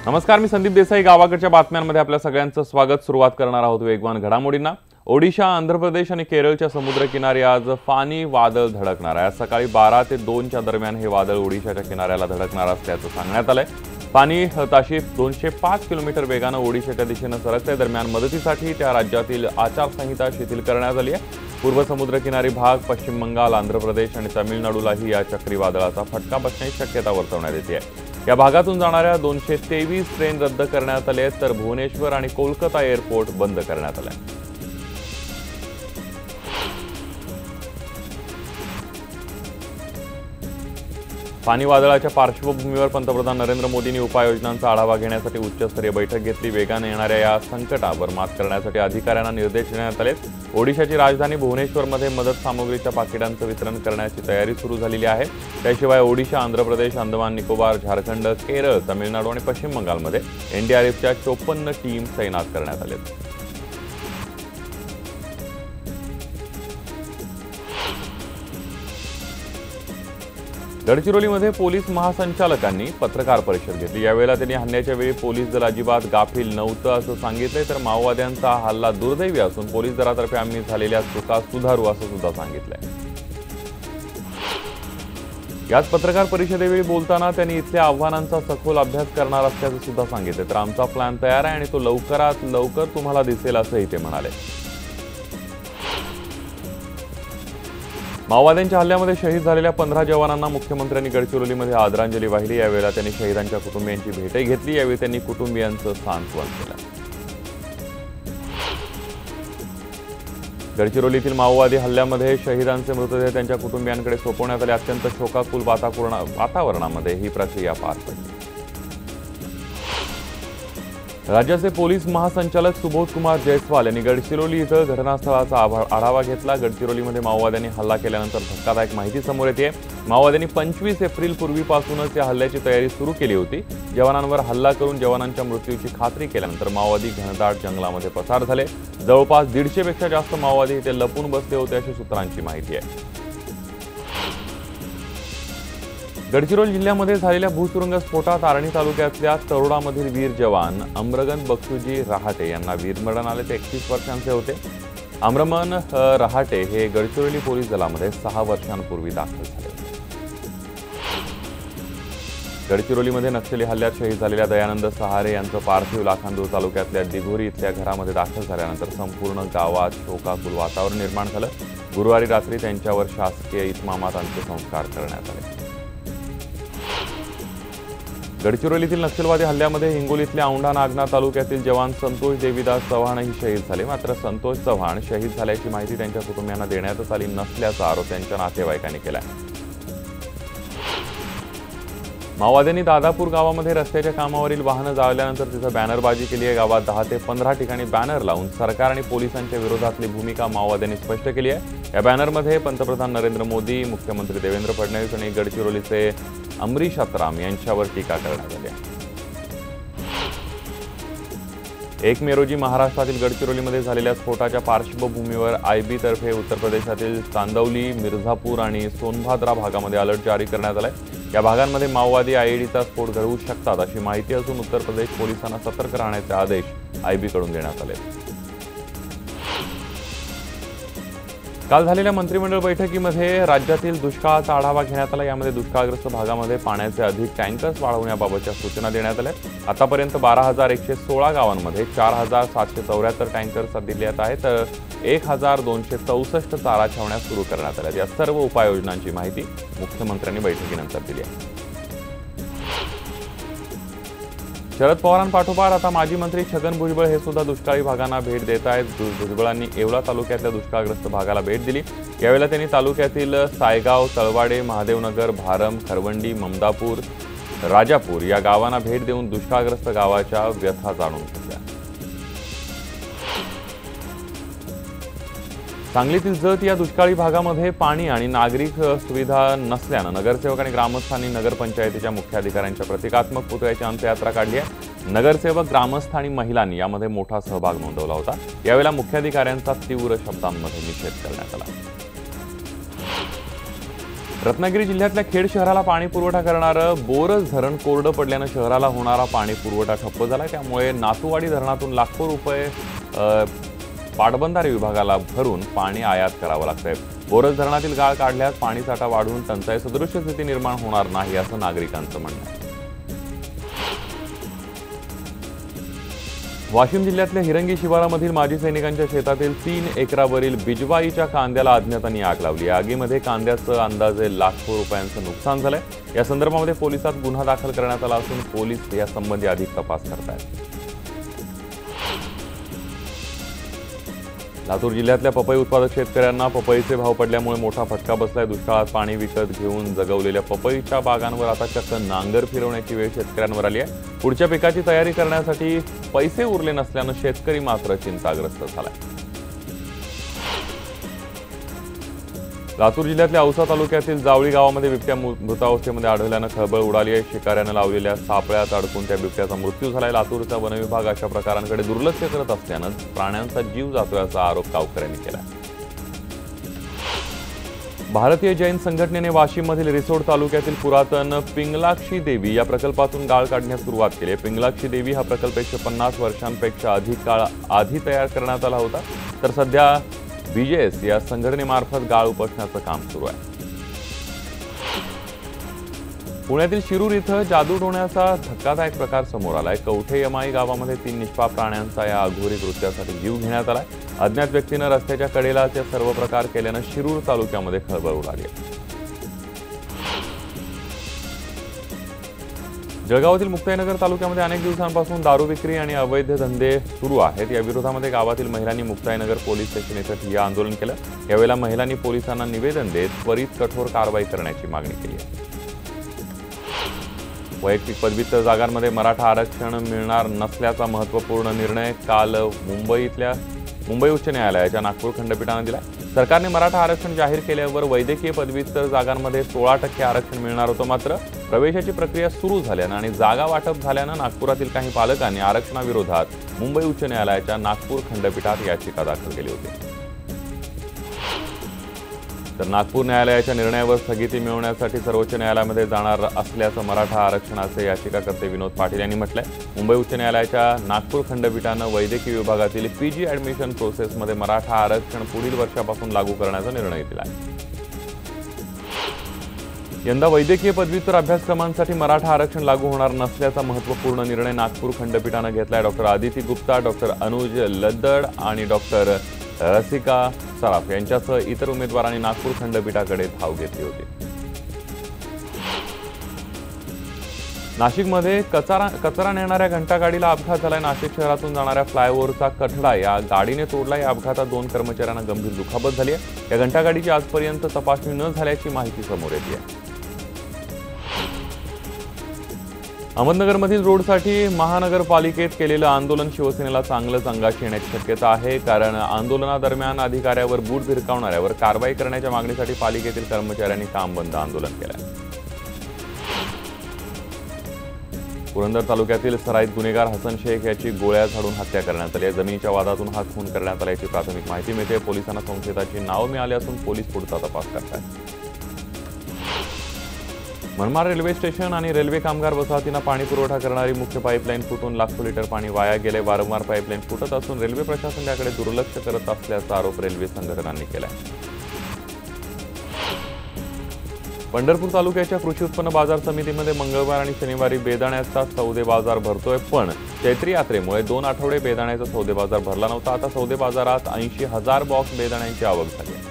नमस्कार, मी संदीप देसाई. गावाकडच्या बातम्यांमध्ये आपल्या सगळ्यांचं स्वागत. सुरुवात करणार आहोत वेगवान घडामोडींना. ओडिशा, आंध्र प्रदेश आणि केरळच्या समुद्रकिनारी आज फानी वादळ धडकणार आहे. आज सकाळी 12 ते 2 च्या दरम्यान हे वादळ ओडिशाच्या किनाऱ्याला धडकणार असल्याचं सांगण्यात आलंय. फानी ताशी 205 किलोमीटर वेगानं ओडिशाच्या दिशेनं सरकते. दरम्यान मदतीसाठी त्या राज्यातील आचारसंहिता शिथिल करण्यात आली आहे. पूर्व समुद्रकिनारी भाग, पश्चिम बंगाल, आंध्र प्रदेश आणि तामिळनाडूलाही या चक्रीवादळाचा फटका बसण्याची शक्यता वर्तवण्यात येते आहे. या भागातून जाणाऱ्या 223 ट्रेन रद्द करण्यात आल्या आहेत, तर भुवनेश्वर आणि कोलकाता एअरपोर्ट बंद करण्यात आले आहे. फानी वादळाच्या पार्श्वभूमीवर पंतप्रधान नरेंद्र मोदींनी उपाययोजनांचा आढावा घेण्यासाठी उच्चस्तरीय बैठक घेतली. वेगाने येणाऱ्या या संकटावर मात करण्यासाठी अधिकाऱ्यांना निर्देश देण्यात आले. ओडिशाची राजधानी भुवनेश्वरमध्ये मदत सामुग्रीच्या पाकिटांचं वितरण करण्याची तयारी सुरू झालेली आहे. त्याशिवाय ओडिशा, आंध्र प्रदेश, अंदमान निकोबार, झारखंड, केरळ, तामिळनाडू आणि पश्चिम बंगालमध्ये एनडीआरएफच्या 54 टीम तैनात करण्यात आल्या. गडचिरोलीमध्ये पोलीस महासंचालकांनी पत्रकार परिषद घेतली. यावेळेला त्यांनी हल्ल्याच्या वेळी पोलीस दल अजिबात गाफील नव्हतं असं सांगितलंय. तर माओवाद्यांचा हल्ला दुर्दैवी असून पोलीस दलातर्फे आम्ही झालेल्या चुका सुधारू असं सुद्धा सांगितलंय. याच पत्रकार परिषदेवेळी बोलताना त्यांनी इथल्या आव्हानांचा सखोल अभ्यास करणार असल्याचं सुद्धा सांगितलं. तर आमचा प्लॅन तयार आहे आणि तो लवकरात लवकर तुम्हाला दिसेल असंही ते म्हणाले. माओवाद्यांच्या हल्ल्यामध्ये शहीद झालेल्या 15 जवानांना मुख्यमंत्र्यांनी गडचिरोलीमध्ये आदरांजली वाहिली. यावेळेला त्यांनी शहीदांच्या कुटुंबियांची भेटही घेतली. यावेळी त्यांनी कुटुंबियांचं सांत्वन केलं. गडचिरोलीतील माओवादी हल्ल्यामध्ये शहीदांचे मृतदेह त्यांच्या कुटुंबियांकडे सोपवण्यात आले. अत्यंत शोकाकुल वातावरणामध्ये ही प्रक्रिया पार पडली. राज्याचे पोलीस महासंचालक सुबोध कुमार जयस्वाल यांनी गडचिरोली इथं घटनास्थळाचा आढावा घेतला. गडचिरोलीमध्ये माओवाद्यांनी हल्ला केल्यानंतर धक्कादायक माहिती समोर येते. माओवाद्यांनी 25 एप्रिल पूर्वीपासूनच या हल्ल्याची तयारी सुरू केली होती. जवानांवर हल्ला करून जवानांच्या मृत्यूची खात्री केल्यानंतर माओवादी घनदाट जंगलामध्ये पसार झाले. जवळपास 150 पेक्षा जास्त माओवादी इथे लपून बसले होते अशी सूत्रांची माहिती आहे. गडचिरोली जिल्ह्यामध्ये झालेल्या भूसुरुंग स्फोटात आर्णी तालुक्यातल्या तरोडामधील वीर जवान अमरगन बक्षुजी रहाटे यांना वीरमरण आले. ते 31 वर्षांचे होते. अमरमन रहाटे हे गडचिरोली पोलीस दलामध्ये 6 वर्षांपूर्वी दाखल झाले. गडचिरोलीमध्ये नक्षली हल्ल्यात शहीद झालेल्या दयानंद सहारे यांचं पार्थिव लाखांदूर तालुक्यातल्या दिघोरी इथल्या घरामध्ये दाखल झाल्यानंतर संपूर्ण गावात शोकाकुल वातावरण निर्माण झालं. गुरुवारी रात्री त्यांच्यावर शासकीय इतमामात अंत्यसंस्कार करण्यात आले. गडचिरोलीतील नक्षलवादी हल्ल्यामध्ये हिंगोलीतल्या औंढा नागनाथ तालुक्यातील जवान संतोष देवीदास चव्हाणही शहीद झाले. मात्र संतोष चव्हाण शहीद झाल्याची माहिती त्यांच्या कुटुंबियांना देण्यातच आली नसल्याचा आरोप त्यांच्या नातेवाईकांनी केला. माओवाद्यांनी दादापूर गावामध्ये रस्त्याच्या कामावरील वाहनं जाळल्यानंतर तिथं बॅनरबाजी केली आहे. गावात 10 ते 15 ठिकाणी बॅनर लावून सरकार आणि पोलिसांच्या विरोधातली भूमिका माओवाद्यांनी स्पष्ट केली आहे. या बॅनरमध्ये पंतप्रधान नरेंद्र मोदी, मुख्यमंत्री देवेंद्र फडणवीस आणि गडचिरोलीचे अमरीश अत्राम यांच्यावर टीका करण्यात आली आहे. 1 मे रोजी महाराष्ट्रातील गडचिरोलीमध्ये झालेल्या स्फोटाच्या पार्श्वभूमीवर आयबी तर्फे उत्तर प्रदेशातील चांदौली, मिर्झापूर आणि सोनभाद्रा भागामध्ये अलर्ट जारी करण्यात आलाय. या भागांमध्ये माओवादी आयईडीचा स्फोट घडवू शकतात अशी माहिती असून उत्तर प्रदेश पोलिसांना सतर्क राहण्याचे आदेश आयबीकडून देण्यात आले. काल झालेल्या मंत्रिमंडळ बैठकीमध्ये राज्यातील दुष्काळाचा आढावा घेण्यात आला. यामध्ये दुष्काळग्रस्त भागामध्ये पाण्याचे अधिक टँकर्स वाढवण्याबाबतच्या सूचना देण्यात आल्या. आतापर्यंत 12,116 गावांमध्ये 4,774 टँकर्स दिल्यात आहेत. तर 1,264 चारा छावण्या सुरू करण्यात आल्या. या सर्व उपाययोजनांची माहिती मुख्यमंत्र्यांनी बैठकीनंतर दिली आहे. शरद पवारांपाठोपाठ आता माजी मंत्री छगन भुजबळ हे सुद्धा दुष्काळी भागांना भेट देत आहेत. भुजबळांनी येवला तालुक्यातल्या दुष्काळग्रस्त भागाला भेट दिली. यावेळेला त्यांनी तालुक्यातील सायगाव, तळवाडे, महादेवनगर, भारम, खरवंडी, ममदापूर, राजापूर या गावांना भेट देऊन दुष्काळग्रस्त गावाच्या व्यथा जाणून घेतल्या. सांगलीतील जत या दुष्काळी भागामध्ये पाणी आणि नागरिक सुविधा नसल्यानं नगरसेवक आणि ग्रामस्थांनी नगरपंचायतीच्या मुख्याधिकाऱ्यांच्या प्रतिकात्मक पुतळ्याची अंत्ययात्रा काढली आहे. नगरसेवक, ग्रामस्थ आणि महिलांनी यामध्ये मोठा सहभाग नोंदवला होता. यावेळेला मुख्याधिकाऱ्यांचा तीव्र शब्दांमध्ये निषेध करण्यात आला. रत्नागिरी जिल्ह्यातल्या खेड शहराला पाणी पुरवठा करणारं बोरज धरण कोरडं पडल्यानं शहराला होणारा पाणी पुरवठा ठप्प झाला। त्यामुळे नातूवाडी धरणातून लाखो रुपये पाटबंधारे विभागाला भरून पाणी आयात करावं लागतंय। बोरज धरणातील गाळ काढल्यास पाणीसाठा वाढून टंचाई सदृश स्थिती निर्माण होणार नाही असं नागरिकांचं म्हणणं आहे। वाशिम जिल्ह्यातल्या हिरंगी शिवारामधील माजी सैनिकांच्या शेतातील 3 एकरावरील बिजवाईच्या कांद्याला अज्ञातांनी आग लावली। आगीमध्ये कांद्याचं अंदाजे लाखो रुपयांचं नुकसान झालंय। या संदर्भामध्ये पोलिसात गुन्हा दाखल करण्यात आला असून पोलीस यासंबंधी अधिक तपास करत आहेत। लातूर जिल्ह्यातल्या पपई उत्पादक शेतकऱ्यांना पपईचे भाव पडल्यामुळे मोठा फटका बसलाय। दुष्काळात पाणी विकत घेऊन जगवलेल्या पपईच्या बागांवर आता चक्क नांगर फिरवण्याची वेळ शेतकऱ्यांवर आली आहे। पुढच्या पिकाची तयारी करण्यासाठी पैसे उरले नसल्यानं शेतकरी मात्र चिंताग्रस्त झालाय। लातूर जिल्ह्यातल्या औसा तालुक्यातील जावळी गावामध्ये बिबट्या मृतावस्थेमध्ये आढळल्यानं खळबळ उडाली आहे। शिकाऱ्यानं लावलेल्या सापळ्यात अडकून त्या बिबट्याचा मृत्यू झालाय। लातूरचा वन विभाग अशा प्रकारांकडे दुर्लक्ष करत असल्यानं प्राण्यांचा जीव जातोय असा आरोप गावकऱ्यांनी केला। भारतीय जैन संघटनेने वाशिममधील रिसोड तालुक्यातील पुरातन पिंगलाक्षी देवी या प्रकल्पातून गाळ काढण्यास सुरुवात केली आहे। पिंगलाक्षी देवी हा प्रकल्प 150 वर्षांपेक्षा अधिक काळ आधी तयार करण्यात आला होता, तर सध्या BJS या संघटनेमार्फत गाळ उपसण्याचं काम सुरू आहे। पुण्यातील शिरूर इथं जादूटोण्याचा धक्कादायक प्रकार समोर आलाय। कवठे यमाई गावामध्ये 3 निष्पाप प्राण्यांचा या अघोरी कृत्यासाठी जीव घेण्यात आलाय। अज्ञात व्यक्तीनं रस्त्याच्या कडेला ते सर्व प्रकार केल्यानं शिरूर तालुक्यामध्ये खळबळ उडाली आहे। जळगावातील मुक्ताईनगर तालुक्यामध्ये अनेक दिवसांपासून दारू विक्री आणि अवैध धंदे सुरू आहेत। या विरोधामध्ये गावातील महिलांनी मुक्ताईनगर पोलीस स्टेशन इथं ठिय्या आंदोलन केलं। यावेळेला महिलांनी पोलिसांना निवेदन देत त्वरित कठोर कारवाई करण्याची मागणी केली आहे। वैयक्तिक पदव्युत्तर जागांमध्ये मराठा आरक्षण मिळणार नसल्याचा महत्त्वपूर्ण निर्णय काल मुंबई उच्च न्यायालयाच्या नागपूर खंडपीठाने दिला। सरकारने मराठा आरक्षण जाहीर केल्यावर वैद्यकीय पदव्युत्तर जागांमध्ये 16% आरक्षण मिळणार होतं, मात्र प्रवेशाची प्रक्रिया सुरू झाल्यानं आणि जागा वाटप झाल्यानं नागपुरातील काही पालकांनी आरक्षणाविरोधात मुंबई उच्च न्यायालयाच्या नागपूर खंडपीठात याचिका दाखल केली होती। तर नागपूर न्यायालयाच्या निर्णयावर स्थगिती मिळवण्यासाठी सर्वोच्च न्यायालयामध्ये जाणार असल्याचं मराठा आरक्षणाचे याचिकाकर्ते विनोद पाटील यांनी म्हटलंय। मुंबई उच्च न्यायालयाच्या नागपूर खंडपीठानं वैद्यकीय विभागातील PG ऍडमिशन प्रोसेसमध्ये मराठा आरक्षण पुढील वर्षापासून लागू करण्याचा निर्णय दिला आहे। यंदा वैद्यकीय पदव्युत्तर अभ्यासक्रमांसाठी मराठा आरक्षण लागू होणार नसल्याचा महत्त्वपूर्ण निर्णय नागपूर खंडपीठानं घेतलाय। डॉक्टर आदिती गुप्ता, डॉक्टर अनुज लद्दड आणि डॉक्टर रसिका सराफ यांच्यासह इतर उमेदवारांनी नागपूर खंडपीठाकडे धाव घेतली होती। नाशिकमध्ये कचरा नेणाऱ्या घंटागाडीला अपघात झालाय। नाशिक शहरातून जाणाऱ्या फ्लायओव्हरचा कठडा या गाडीने तोडला। या अपघातात 2 कर्मचाऱ्यांना गंभीर दुखापत झाली आहे। या घंटागाडीची आजपर्यंत तपासणी न झाल्याची माहिती समोर येते आहे। अहमदनगरमधील रोडसाठी महानगरपालिकेत केलेलं आंदोलन शिवसेनेला चांगलंच अंगाशी येण्याची शक्यता आहे, कारण आंदोलनादरम्यान अधिकाऱ्यावर बूट भिरकावणाऱ्यावर कारवाई करण्याच्या मागणीसाठी पालिकेतील कर्मचाऱ्यांनी काम बंद आंदोलन केलं। पुरंदर तालुक्यातील सराईत गुन्हेगार हसन शेख याची गोळ्या झाडून हत्या करण्यात आली आहे। जमिनीच्या वादातून हा खून करण्यात आल्याची प्राथमिक माहिती मिळते। पोलिसांना संशयिताची नाव मिळाली असून पोलीस पुढचा तपास करत आहेत। मनमाड रेल्वे स्टेशन आणि रेल्वे कामगार वसाहतींना पाणी पुरवठा करणारी मुख्य पाईपलाईन फुटून लाखो लिटर पाणी वाया गेले। वारंवार पाईपलाईन फुटत असून रेल्वे प्रशासन त्याकडे दुर्लक्ष करत असल्याचा आरोप रेल्वे संघटनांनी केला आहे। पंढरपूर तालुक्याच्या कृषी उत्पन्न बाजार समितीमध्ये मंगळवार आणि शनिवारी बेदाण्याचा सौदे बाजार भरतोय, पण चैत्री यात्रेमुळे 2 आठवडे बेदाण्याचा सौदे बाजार भरला नव्हता। आता सौदे बाजारात 80,000 बॉक्स बेदाण्याची आवक झाली आहे।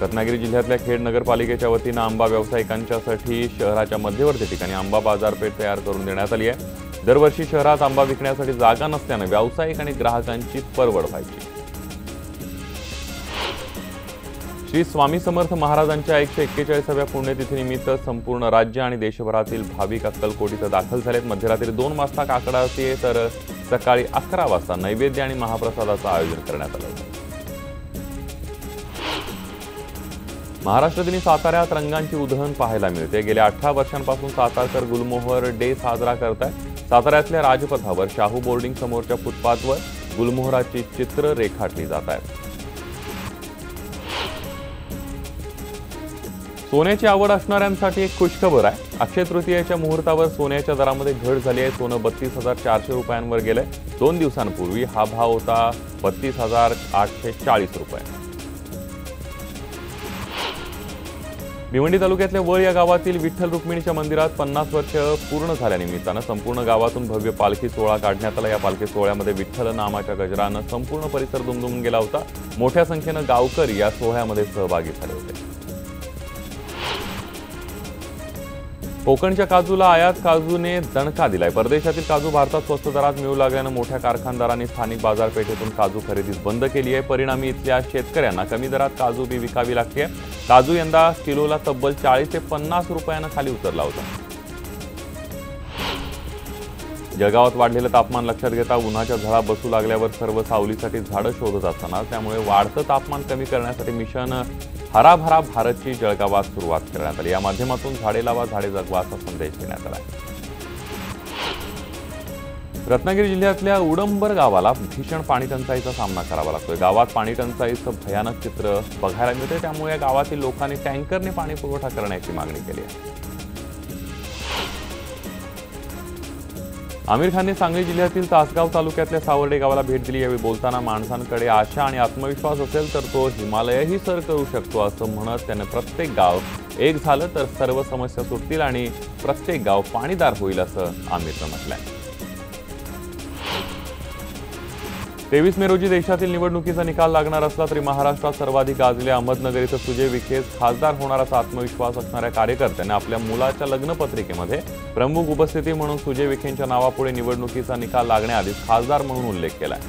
रत्नागिरी जिल्ह्यातल्या खेड नगरपालिकेच्या वतीनं आंबा व्यावसायिकांच्यासाठी शहराच्या मध्यवर्ती ठिकाणी आंबा बाजारपेठ तयार करून देण्यात आली आहे। दरवर्षी शहरात आंबा विकण्यासाठी जागा नसल्यानं व्यावसायिक आणि ग्राहकांची परवड व्हायची। श्री स्वामी समर्थ महाराजांच्या 141व्या पुण्यतिथीनिमित्त संपूर्ण राज्य आणि देशभरातील भाविक अक्कलकोट इथं दाखल झालेत। मध्यरात्री 2 वाजता काकड आरती आहे, तर सकाळी 11 वाजता नैवेद्य आणि महाप्रसादाचं आयोजन करण्यात आलं होतं। महाराष्ट्र दिनी साताऱ्यात रंगांची उधळण पाहायला मिळते। गेल्या 18 वर्षांपासून सातारकर गुलमोहर डे साजरा करतायत। साताऱ्यातल्या राजपथावर शाहू बोर्डिंग समोरच्या फुटपाथवर गुलमोहराची चित्र रेखाटली जात आहेत। सोन्याची आवड असणाऱ्यांसाठी एक खुशखबर आहे। अक्षय तृतीयेच्या मुहूर्तावर सोन्याच्या दरामध्ये घट झाली आहे। सोनं 32,400 रुपयांवर गेलंय। 2 दिवसांपूर्वी हा भाव होता 32,840 रुपये। भिवंडी तालुक्यातल्या वळ या गावातील विठ्ठल रुक्मिणीच्या मंदिरात 50 वर्ष पूर्ण झाल्यानिमित्तानं संपूर्ण गावातून भव्य पालखी सोहळा काढण्यात आला। या पालखी सोहळ्यामध्ये विठ्ठल नामाच्या गजरानं संपूर्ण परिसर दुमदुमून गेला होता। मोठ्या संख्येनं गावकरी या सोहळ्यामध्ये सहभागी झाले होते। कोकणच्या काजूला आयात काजूने दणका दिलाय। परदेशातील काजू भारतात स्वस्त दरात मिळू लागल्यानं मोठ्या कारखानदारांनी स्थानिक बाजारपेठेतून काजू खरेदीस बंद केली आहे। परिणामी इथल्या शेतकऱ्यांना कमी दरात काजू बी विकावी लागते। काजू यंदा किलोला तब्बल 40 ते 50 रुपयांना खाली उतरला होता। जळगावात वाढलेलं तापमान लक्षात घेता उन्हाच्या झळा बसू लागल्यावर सर्व सावलीसाठी झाडं शोधत असताना त्यामुळे वाढतं तापमान कमी करण्यासाठी मिशन हरा भरा भारतची जळगावात सुरुवात करण्यात आली। या माध्यमातून झाडे लावा झाडे जगवा असा संदेश देण्यात आला। रत्नागिरी जिल्ह्यातल्या उडंबर गावाला भीषण पाणी टंचाईचा सामना करावा लागतोय। गावात पाणी टंचाईचं भयानक चित्र बघायला मिळते। त्यामुळे या गावातील लोकांनी टँकरने पाणी पुरवठा करण्याची मागणी केली आहे। आमिर खानने सांगली जिल्ह्यातील तासगाव तालुक्यातल्या सावर्डे गावाला भेट दिली। यावेळी बोलताना माणसांकडे आशा आणि आत्मविश्वास असेल तर तो हिमालयही सर करू शकतो असं म्हणत त्याने प्रत्येक गाव एक झालं तर सर्व समस्या सुटतील आणि प्रत्येक गाव पाणीदार होईल असं आमिरनं म्हटलंय। 23 मे रोजी देशातील निवडणुकीचा निकाल लागणार असला तरी महाराष्ट्रात सर्वाधिक गाजलेल्या अहमदनगर इथं सुजय विखेच खासदार होणार असा आत्मविश्वास असणाऱ्या कार्यकर्त्यांनी आपल्या मुलाच्या लग्नपत्रिकेमध्ये प्रमुख उपस्थिती म्हणून सुजय विखेंच्या नावापुढे निवडणुकीचा निकाल लागण्याआधीच खासदार म्हणून उल्लेख केलाय।